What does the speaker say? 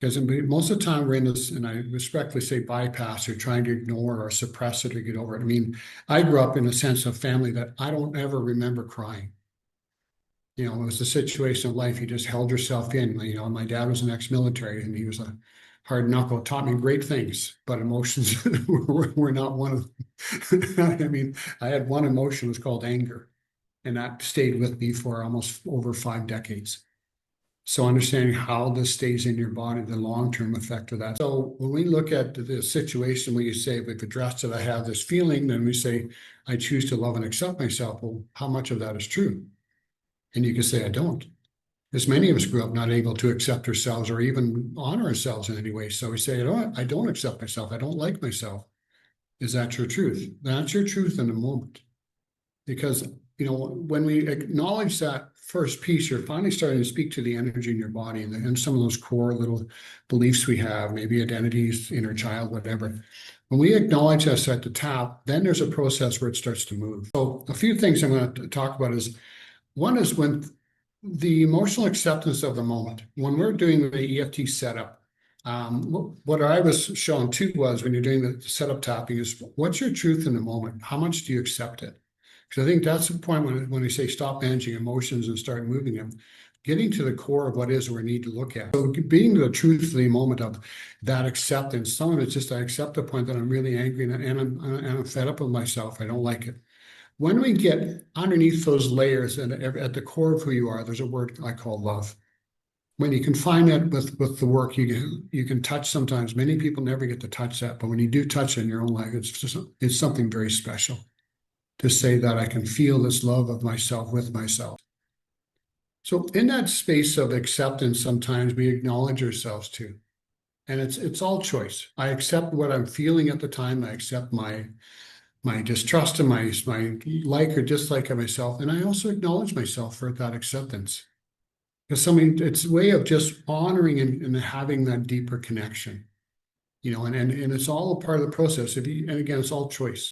Because most of the time we're in this, and I respectfully say bypass or trying to ignore or suppress it or get over it. I mean, I grew up in a sense of family that I don't ever remember crying. You know, it was a situation of life. You just held yourself in. You know, my dad was an ex-military and he was a hard knuckle, taught me great things, but emotions were not one of them. I mean, I had one emotion, it was called anger, and that stayed with me for almost over 5 decades. So understanding how this stays in your body, the long-term effect of that. So when we look at the situation where you say, we've addressed it, I have this feeling, then we say, I choose to love and accept myself. Well, how much of that is true? And you can say, I don't. Because many of us grew up not able to accept ourselves or even honor ourselves in any way. So we say, I don't accept myself. I don't like myself. Is that your truth? That's your truth in the moment. Because, you know, when we acknowledge that first piece, you're finally starting to speak to the energy in your body and some of those core little beliefs we have, maybe identities, inner child, whatever. When we acknowledge us at the top, then there's a process where it starts to move. So a few things I'm going to talk about is, one is when the emotional acceptance of the moment. When we're doing the EFT setup, what I was shown too was when you're doing the setup tapping is, what's your truth in the moment? How much do you accept it? Because I think that's the point when we say stop managing emotions and start moving them, getting to the core of what is we need to look at. So being the truth of the moment of that acceptance, some of it's just I accept the point that I'm really angry and I'm fed up with myself. I don't like it. When we get underneath those layers and at the core of who you are, there's a word I call love. When you can find that with the work, you can touch sometimes. Many people never get to touch that, but when you do touch it in your own life, it's something very special to say that I can feel this love of myself with myself. So in that space of acceptance, sometimes we acknowledge ourselves too. And it's all choice. I accept what I'm feeling at the time. I accept my distrust and my like or dislike of myself. And I also acknowledge myself for that acceptance. Because it's a way of just honoring and having that deeper connection. You know, and it's all a part of the process. And again, it's all choice.